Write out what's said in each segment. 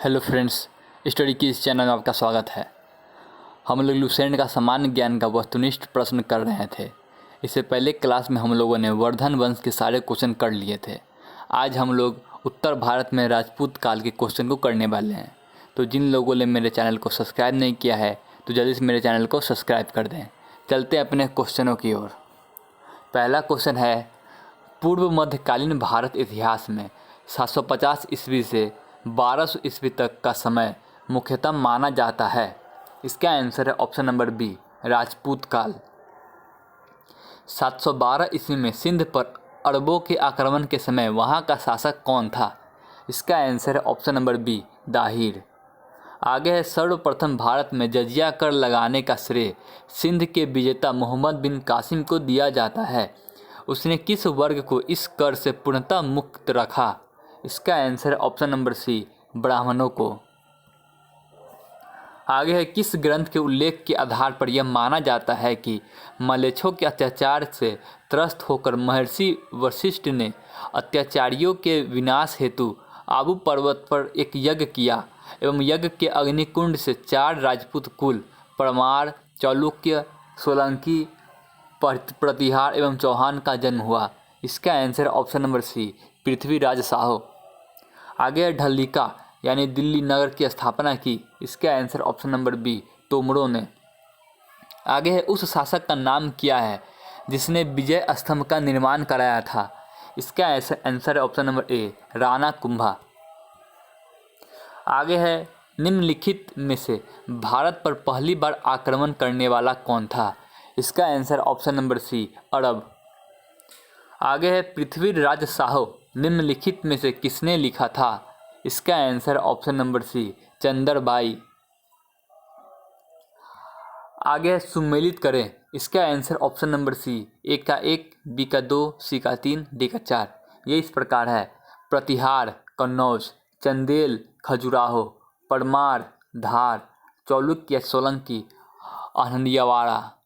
Hello friends, study की इस channel में आपका स्वागत है। हम लोग लुसेंट का सामान्य ज्ञान का वस्तुनिष्ठ प्रश्न कर रहे थे। इससे पहले क्लास में हम लोगों ने वर्धन वंश के सारे क्वेश्चन कर लिए थे। आज हम लोग उत्तर भारत में राजपूत काल के क्वेश्चन को करने वाले हैं। तो जिन लोगों ने मेरे चैनल को सब्सक्राइब नहीं किया है तो जल्दी से मेरे चैनल को सब्सक्राइब कर दें। चलते हैं अपने क्वेश्चनों की ओर। पहला क्वेश्चन है, पूर्व मध्यकालीन भारत इतिहास में 750 ईस्वी से 1200 ईस्वी तक का समय मुख्यतः माना जाता है। इसका आंसर है ऑप्शन नंबर बी, राजपूत काल। 712 ईस्वी में सिंध पर अरबों के आक्रमण के समय वहां का शासक कौन था? इसका आंसर है ऑप्शन नंबर बी, दाहिर। आगे है, सर्वप्रथम भारत में जजिया कर लगाने का श्रेय सिंध के विजेता मोहम्मद बिन कासिम को दिया जाता है। उसने किस वर्ग को इस कर से पूर्णतः मुक्त रखा? इसका आंसर है ऑप्शन नंबर सी, ब्राह्मणों को। आगे है, किस ग्रंथ के उल्लेख के आधार पर यह माना जाता है कि मलेच्छों के अत्याचार से त्रस्त होकर महर्षि वशिष्ठ ने अत्याचारियों के विनाश हेतु आबू पर्वत पर एक यज्ञ किया एवं यज्ञ के अग्निकुंड से 4 राजपूत कुल परमार, चालुक्य, सोलंकी, प्रतिहार एवं चौहान का जन्म हुआ? इसका answer option number C, Prithviraj Shahu. आगे है, ढल्लिका यानी दिल्ली नगर की स्थापना की? इसका आंसर ऑप्शन नंबर बी, तोमरों ने। आगे है, उस शासक का नाम क्या है जिसने विजय स्तंभ का निर्माण कराया था? इसका आंसर है ऑप्शन नंबर ए, राणा कुंभा। आगे है, निम्नलिखित में से भारत पर पहली बार आक्रमण करने वाला कौन था? इसका आंसर ऑप्शन नंबर सी, अरब। आगे है, पृथ्वीराज शाहू निम्नलिखित में से किसने लिखा था? इसका आंसर ऑप्शन नंबर सी, चंद्रबाई। आगे है, सुमेलित करें। इसका आंसर ऑप्शन नंबर सी, ए का 1, बी का 2, सी का 3, डी का 4। ये इस प्रकार है, प्रतिहार कन्नौज, चंदेल खजुराहो, परमार धार, चालुक्य सोलंकी अहनयावाड़ा।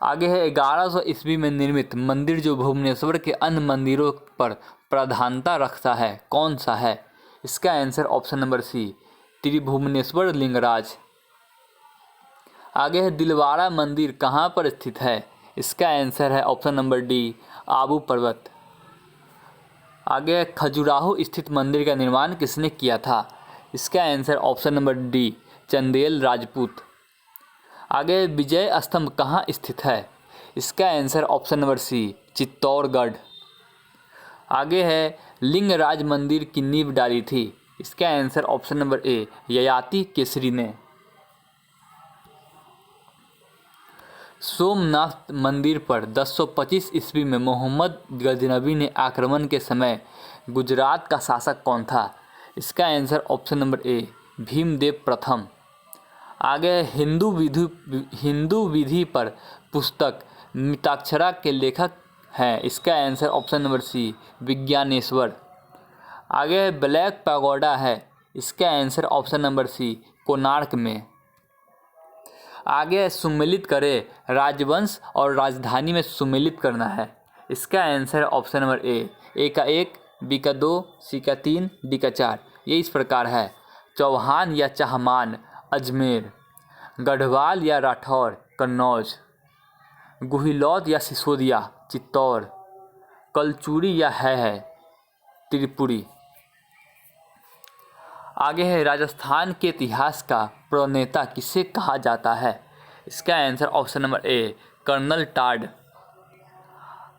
आगे है, 1100 ईस्वी में निर्मित मंदिर जो भुवनेश्वर के अन्य मंदिरों पर प्रधानता रखता है, कौन सा है? इसका answer option number C, Tribhuvaneshwar Lingaraj. आगे है, दिलवाड़ा मंदिर कहाँ पर स्थित है? इसका आंसर है ऑप्शन नंबर डी, आबू पर्वत। आगे है, खजुराहो स्थित मंदिर का निर्माण किसने किया था? इसका answer option number D, Chandel Rajput. आगे विजय स्तंभ कहाँ स्थित है? इसका answer option number C, Chittorgarh. आगे है, लिंगराज मंदिर की नींव डाली थी? इसका answer option number A, Yayati Kesari ने। सोमनाथ मंदिर पर 1025 ईस्वी में मोहम्मद गजनबी ने आक्रमण के समय गुजरात का शासक कौन था? इसका आंसर ऑप्शन नंबर ए, भीमदेव प्रथम। आगे हिंदू विधि पर पुस्तक मिताक्षरा के लेखक हैं? इसका answer option number C, Vijnaneshwar. आगे ब्लैक पैगोडा है? इसका answer option number C, Konark में। आगे सुमेलित करें, राजवंश और राजधानी में सुमेलित करना है? इसका आंसर ऑप्शन नंबर ए का 1, बी का 2, सी का 3, डी का 4। ये इस प्रकार है, चौहान या चाहमान अजमेर, गढ़वाल या राठौर कन्नौज, गुहिलौत या सिसोदिया चित्तौड़, कलचूरी या है त्रिपुरी। आगे है, राजस्थान के इतिहास का प्रणेता किसे कहा जाता है? इसका answer option number A, colonel Tod.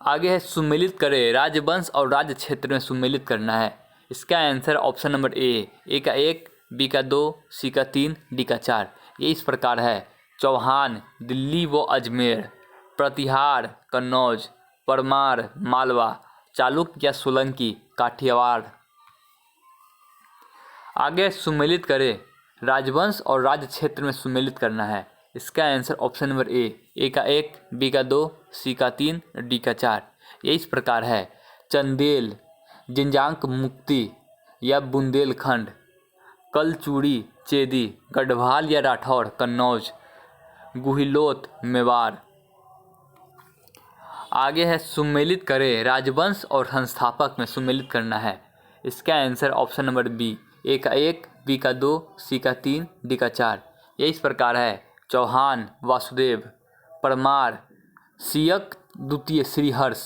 आगे है, सुमेलित करें, राजवंश और राज्य क्षेत्र में सुमेलित करना है? इसका आंसर ऑप्शन नंबर ए का 1, बी का 2, सी का 3, डी का 4। ये इस प्रकार है, चौहान दिल्ली व अजमेर, प्रतिहार कन्नौज, परमार मालवा, चालुक्य या सोलंकी काठियावाड़। आगे सुमेलित करें, राजवंश और राज्य क्षेत्र में सुमेलित करना है? इसका आंसर ऑप्शन नंबर ए का 1, बी का 2, सी का 3, डी का 4। ये इस प्रकार है, चंदेल जिंजांक मुक्ति या बुंदेलखंड, कलचूड़ी चेदी, गढ़वाल या राठौर कन्नौज, गुहिलोत मेवाड़। आगे है, सुमेलित करें, राजवंश और संस्थापक में सुमेलित करना है? इसका आंसर ऑप्शन नंबर बी, ए का 1, बी का 2, सी का 3, डी का 4। ये इस प्रकार है। चौहान, वासुदेव, परमार, सियक द्वितीय श्रीहर्ष,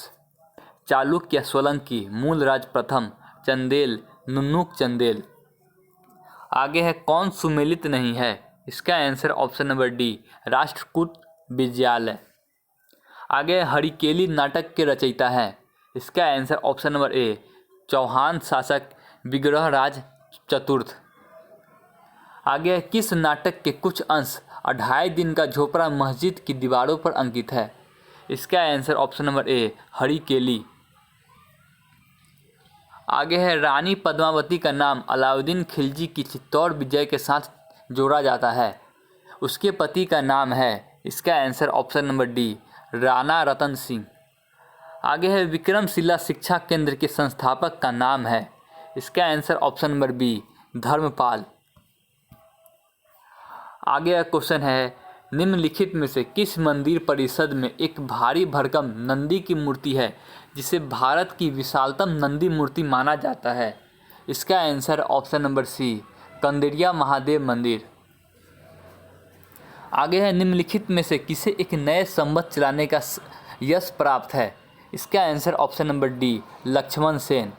चालुक्य सोलंकी, मूलराज प्रथम, चंदेल, नुन्नुक चंदेल। आगे है कौन सुमेलित नहीं है? इसका answer option number D, Rashtrakuta Vijayalaya. आगे हरिकेली नाटक के रचयिता हैं। इसका answer option number A, Chauhan शासक विग्रहराज चतुर्थ। आगे किस नाटक के कुछ अंश 2.5 दिन का झोपड़ा मस्जिद की दीवारों पर अंकित है? इसका आंसर ऑप्शन नंबर ए, हरिकेली। आगे है रानी पद्मावती का नाम अलाउद्दीन खिलजी की चित्तौड़ विजय के साथ जोड़ा जाता है। उसके पति का नाम है। इसका answer option number D, Rana Ratan Singh. आगे है विक्रमशिला शिक्षा केंद्र के संस्थापक का नाम है। इसका answer option number B, Dharmapal. आगे का क्वेश्चन है निम्नलिखित में से किस मंदिर परिसर में एक भारी भरकम नंदी की मूर्ति है जिसे भारत की विशालतम नंदी मूर्ति माना जाता है? इसका answer option number C, Kandariya Mahadev मंदिर। आगे है निम्नलिखित में से किसे एक नए संवत चलाने का यश प्राप्त है? इसका answer option number D, Lakshman Sen.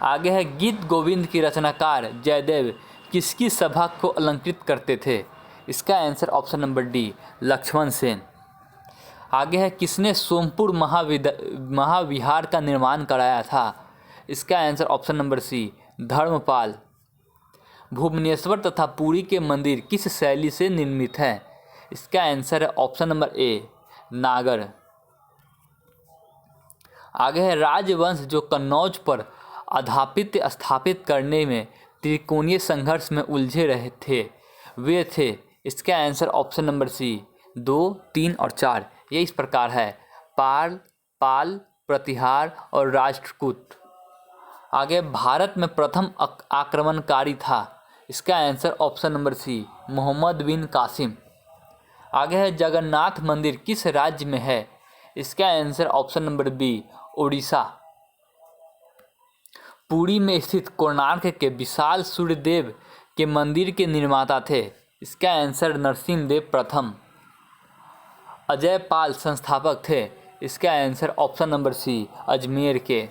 आगे है गीत गोविंद की रचनाकार जयदेव किसकी सभा को अलंकृत करते थे? इसका answer option number D, Lakshman Sen. आगे है किसने सोमपुर महाविहार का निर्माण कराया था? इसका answer option number C, Dharmapal. Bhubaneswar तथा पुरी के मंदिर किस शैली से निर्मित हैं? इसका आंसर है ऑप्शन नंबर ए, नागर। आगे है राजवंश जो कन्नौज पर आधिपत्य स्थापित करने में त्रिकोणीय संघर्ष में उलझे रहे थे, वे थे? इसका आंसर ऑप्शन नंबर सी, 2, 3 और 4। ये इस प्रकार है, पाल, प्रतिहार और राष्ट्रकूट। आगे भारत में प्रथम आक्रमणकारी था। इसका answer option number C, Mohammed bin Qasim. आगे है जगन्नाथ मंदिर किस राज्य में है? इसका answer option number B, Odisha. Puri में स्थित कोणार्क के विशाल सूर्यदेव के मंदिर के निर्माता थे। इसका आंसर नरसिंहदेव प्रथम। अजयपाल संस्थापक थे। इसका answer option number C, Ajmer के।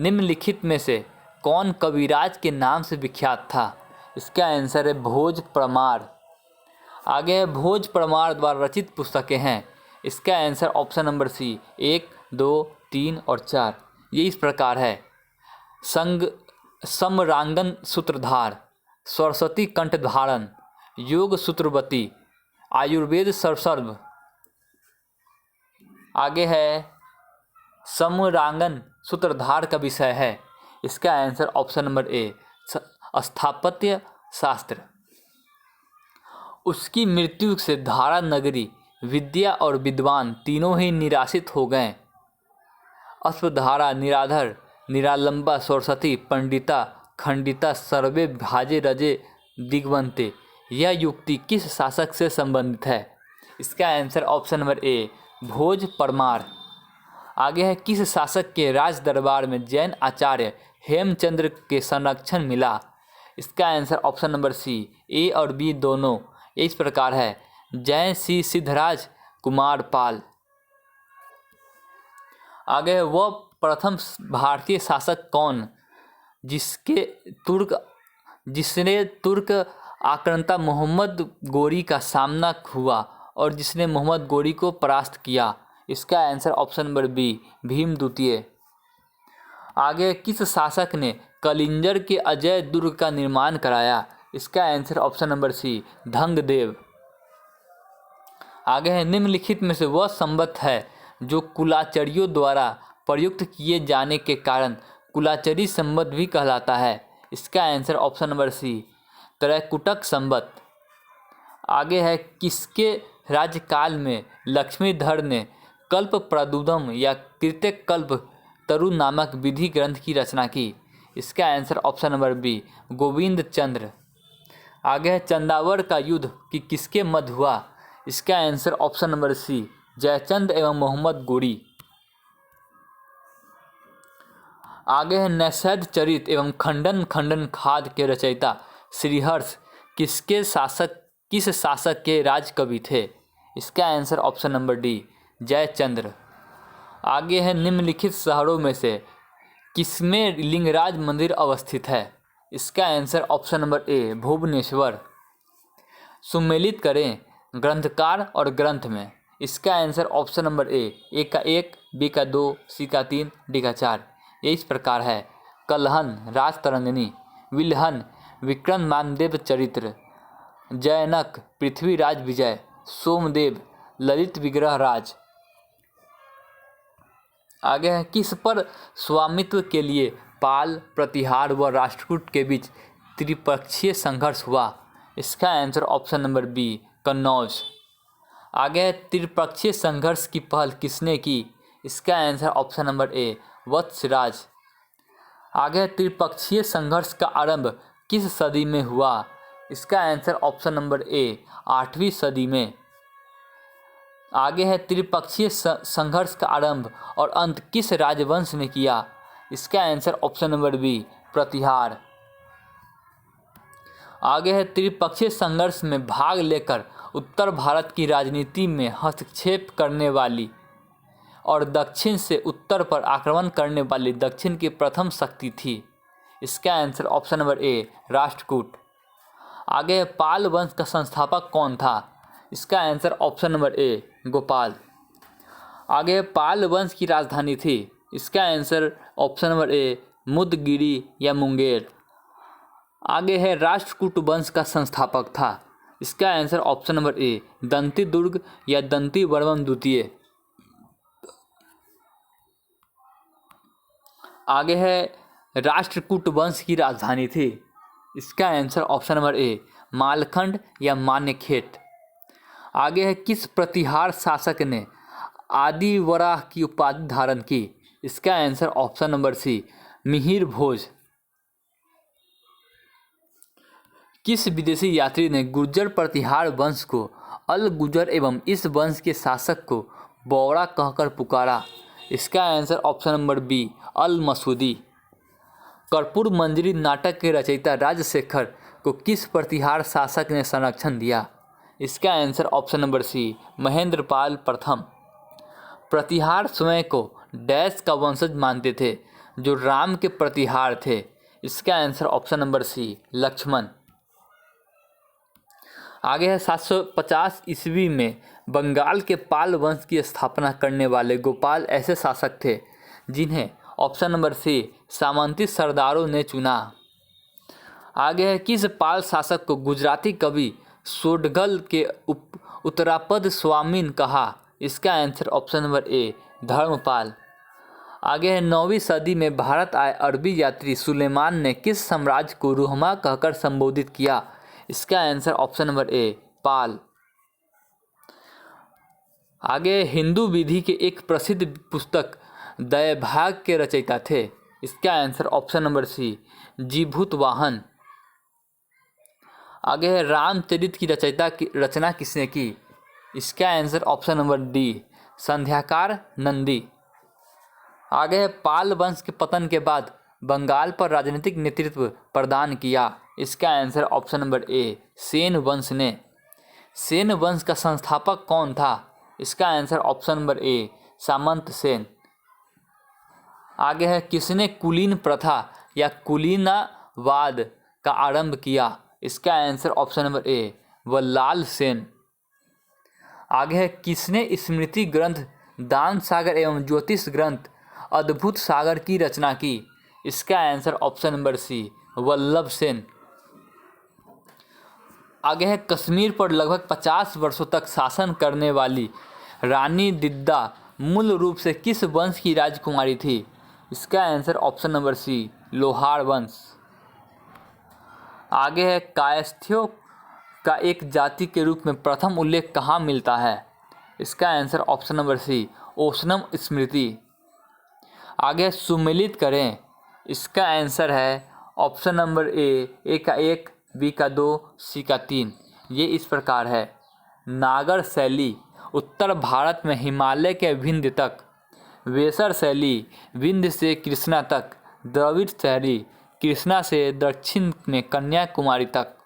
निम्नलिखित में से कौन कविराज के नाम से विख्यात था? इसका आंसर है भोज परमार। आगे है भोज परमार द्वारा रचित पुस्तकें हैं। इसका आंसर ऑप्शन नंबर सी, 1, 2, 3 और 4। ये इस प्रकार है, समरांगन सूत्रधार, सरस्वती कंठधारण, योग सूत्रवती, आयुर्वेद सरसर्व। आगे है समरांगन सूत्रधार का विषय है। इसका आंसर ऑप्शन नंबर ए, स्थापत्य शास्त्र। उसकी मृत्यु से धारा नगरी, विद्या और विद्वान तीनों ही निराशित हो गए। अश्वधारा, निराधर, निरालंबा, सरस्वती, पंडिता, खंडिता, सर्वे भाजे रजे दिग्वंते। यह युक्ति किस शासक से संबंधित है? इसका आंसर ऑप्शन नंबर ए, भोज परमार। आगे है किस शासक के राज दरबार में जैन आचार्य हेमचंद्र के संरक्षण मिला? इसका आंसर ऑप्शन नंबर सी, ए और बी दोनों। इस प्रकार है, जय श्री सिद्धराज कुमार पाल। आगे है वह प्रथम भारतीय शासक कौन जिसने तुर्क आक्रांता मोहम्मद गोरी का सामना हुआ और जिसने मोहम्मद गोरी को परास्त किया? इसका answer option number B, Bhima द्वितीय। आगे किस शासक ने कलिंजर के अजय दुर्ग का निर्माण कराया? इसका answer option number C, Dhangadev. आगे है निम्नलिखित में से वह संवत है जो कुलाचरियों द्वारा प्रयुक्त किए जाने के कारण कुलाचरी संवत भी कहलाता है? इसका आंसर ऑप्शन नंबर सी, त्रैकुटक संवत। आगे है किसके राज्यकाल में लक्ष्मीधर ने कल्प प्रदूदम या कृत्यक कल्प तरु नामक विधि ग्रंथ की रचना की? इसका answer option number B, Govind Chandra. आगे है चंदावर का युद्ध कि किसके मध्य हुआ? इसका answer option number C, Jaichand एवं मोहम्मद गोरी। आगे है नैषध चरित एवं खंडन खंडन खाद के रचयिता श्रीहर्ष किस शासक के राज कवि थे? इसका answer option number D Jayachandra. आगे है निम्नलिखित शहरों में से किसमें लिंगराज मंदिर अवस्थित है? इसका answer option number A Bhubaneswar. सुमेलित करें ग्रंथकार और ग्रंथ में। इसका आंसर ऑप्शन नंबर ए का 1, बी का 2, सी का 3, डी का 4। ये इस प्रकार है। कलहन राजतरंगिणी, विल्हन विक्रम मानदेव चरित्र, जयनक पृथ्वीराज विजय, सोमदेव ललित विग्रह राज। आगे है किस पर स्वामित्व के लिए पाल, प्रतिहार व राष्ट्रकूट के बीच त्रिपक्षीय संघर्ष हुआ? इसका answer option number B Kannauj. आगे है त्रिपक्षीय संघर्ष की पहल किसने की? इसका answer option number A Vatsaraj. आगे है त्रिपक्षीय संघर्ष का आरंभ किस सदी में हुआ? इसका आंसर ऑप्शन नंबर ए 8वीं सदी में। आगे है त्रिपक्षीय संघर्ष का आरंभ और अंत किस राजवंश ने किया? इसका आंसर ऑप्शन नंबर बी प्रतिहार। आगे है त्रिपक्षीय संघर्ष में भाग लेकर उत्तर भारत की राजनीति में हस्तक्षेप करने वाली और दक्षिण से उत्तर पर आक्रमण करने वाली दक्षिण की प्रथम शक्ति थी। इसका आंसर ऑप्शन नंबर ए राष्ट्रकूट। आगे है पाल वंश का संस्थापक कौन था? इसका आंसर ऑप्शन नंबर ए गोपाल। आगे है पाल वंश की राजधानी थी। इसका आंसर ऑप्शन नंबर ए मुदगिरी या मुंगेर। आगे है राष्ट्रकूट वंश का संस्थापक था। इसका आंसर ऑप्शन नंबर ए दंती दुर्ग या दंती वर्मन द्वितीय। आगे है राष्ट्रकूट वंश की राजधानी थी। इसका आंसर ऑप्शन नंबर ए मालखंड या मान्यखेट। आगे है किस प्रतिहार शासक ने आदिवराह की उपाधि धारण की? इसका answer option number C Mihir Bhoj. किस विदेशी यात्री ने गुर्जर प्रतिहार वंश को अल गुजर एवं इस वंश के शासक को बौड़ा कहकर पुकारा? इसका answer option number B L Masoodi. कर्पूर मंजरी नाटक के रचयिता राजशेखर को किस प्रतिहार शासक ने संरक्षण दिया? इसका answer option number C Mahendrapal प्रथम। प्रतिहार स्वयं को डैश का वंशज मानते थे जो राम के प्रतिहार थे। इसका answer option number C Lakshman. आगे है 750 ईस्वी में बंगाल के पाल वंश की स्थापना करने वाले गोपाल ऐसे शासक थे जिन्हें ऑप्शन नंबर सी सामंती सरदारों ने चुना। आगे है किस पाल शासक को गुजराती कवि सोडगल के उत्तरापद स्वामीन कहा? इसका answer option number A Dharmapal. आगे है 9वीं सदी में भारत आए अरबी यात्री सुलेमान ने किस साम्राज्य को रुहमा कहकर संबोधित किया? इसका आंसर ऑप्शन नंबर ए पाल। आगे हिंदू विधि के एक प्रसिद्ध पुस्तक दैवभाग के रचयिता थे। इसका answer option number C Jimutavahana. आगे है रामचरित की रचना किसने की? इसका answer option number D Sandhyakar Nandi. आगे है पाल वंश के पतन के बाद बंगाल पर राजनीतिक नेतृत्व प्रदान किया। इसका आंसर ऑप्शन नंबर ए सेन वंश ने। सेन वंश का संस्थापक कौन था? इसका आंसर ऑप्शन नंबर ए सामंत सेन। आगे है किसने कुलीन प्रथा या कुलीनवाद का आरंभ किया? इसका answer option number A Ballal Sen. आगे है किसने स्मृति ग्रंथ दान सागर एवं ज्योतिष ग्रंथ अद्भुत सागर की रचना की? इसका answer option number C Vallabh Sen. आगे है कश्मीर पर लगभग 50 वर्षों तक शासन करने वाली रानी दिद्दा मूल रूप से किस वंश की राजकुमारी थी? इसका आंसर ऑप्शन नंबर सी लोहार वंश। आगे है कायस्थों का एक जाति के रूप में प्रथम उल्लेख कहाँ मिलता है? इसका आंसर ऑप्शन नंबर सी ओशनम स्मृति। आगे सुमेलित करें। इसका आंसर है ऑप्शन नंबर ए का 1, बी का 2, सी का 3। ये इस प्रकार है। नागर शैली उत्तर भारत में हिमालय के विंध्य तक, वेसर शैली विंध्य से कृष्णा तक, द्रविड़ शहरी कृष्णा से दक्षिण में कन्याकुमारी तक।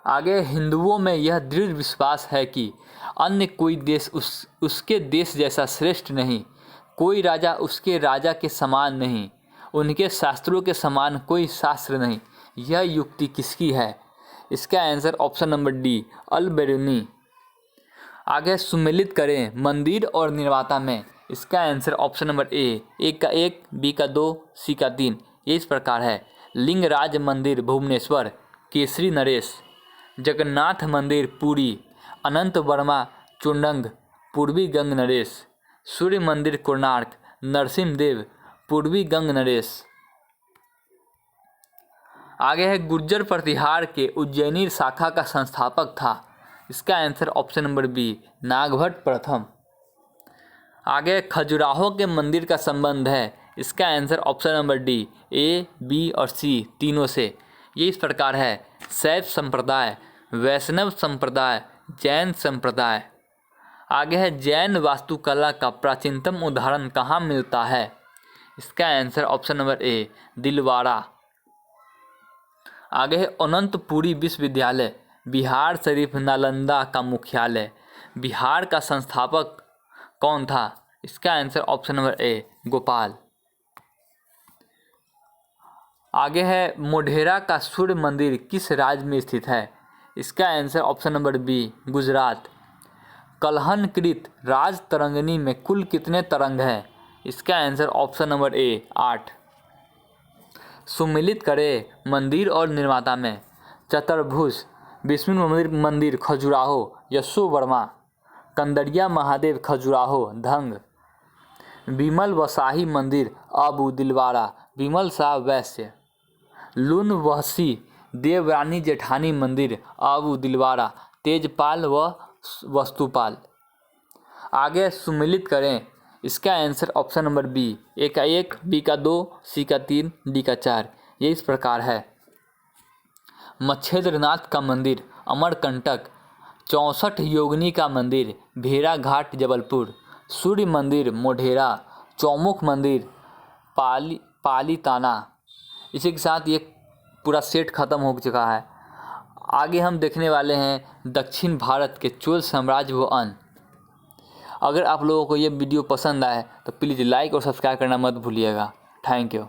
आगे हिंदुओं में यह दृढ़ विश्वास है कि अन्य कोई देश उसके देश जैसा श्रेष्ठ नहीं, कोई राजा उसके राजा के समान नहीं, उनके शास्त्रों के समान कोई शास्त्र नहीं। यह युक्ति किसकी है? इसका आंसर ऑप्शन नंबर डी, अल बेरूनी। आगे सुमेलित करें मंदिर और निर्माता में। इसका आंसर ऑप्शन नंबर ए, एक का 1, बी का 2, सी का 3। ये इस प्रकार है। लिंगराज मंदिर भुवनेश्वर, केसरी नरेश। जगन्नाथ मंदिर पुरी, अनंत वर्मा चुंडंग, पूर्वी गंग नरेश। सूर्य मंदिर कोणार्क, नरसिम्हदेव, पूर्वी गंग नरेश। आगे है गुर्जर प्रतिहार के उज्जैनी शाखा का संस्थापक था। इसका answer option number B, Nagabhata प्रथम। आगे खजुराहो के मंदिर का संबंध है। इसका answer option number D, A, B और सी तीनों से। ये इस प्रकार है। शैव संप्रदाय, वैष्णव संप्रदाय, जैन संप्रदाय। आगे है जैन वास्तुकला का प्राचीनतम उदाहरण कहाँ मिलता है? इसका आंसर ऑप्शन नंबर ए, दिलवाड़ा। आगे है अनंतपुरी विश्वविद्यालय, बिहार शरीफ नालंदा का मुख्यालय। बिहार का संस्थापक कौन था? इसका आंसर ऑप्शन नंबर ए, गोपाल। आगे है मोढेरा का सूर्य मंदिर किस राज्य में स्थित है? इसका answer option number B, Gujarat. कलहनकृत राज तरंगिणी में कुल कितने तरंग हैं? इसका आंसर ऑप्शन नंबर ए, 8। सुमिलित करें मंदिर और निर्माता में। चतुर्भुज विष्णु मंदिर खजुराहो, यशो वर्मा। कंदरिया महादेव खजुराहो, धंग। विमल वसाही मंदिर अबू दिलवाड़ा, विमल शाह वैश्य। लून वहसी देवरानी जेठानी मंदिर अबू दिलवाड़ा, तेजपाल व वस्तुपाल। आगे सुमिलित करें। इसका आंसर ऑप्शन नंबर बी, ए का 1, बी का 2, सी का 3, डी का 4। ये इस प्रकार है। मच्छेंद्रनाथ का मंदिर अमरकंटक, 64 योगिनी का मंदिर भेड़ाघाट जबलपुर, सूर्य मंदिर मोढेरा, चौमुख मंदिर पालीताना। इसी के साथ ये पूरा सेट खत्म हो चुका है। आगे हम देखने वाले हैं दक्षिण भारत के चोल साम्राज्य व अन्य। अगर आप लोगों को ये वीडियो पसंद आए तो प्लीज़ लाइक और सब्सक्राइब करना मत भूलिएगा। Thank you.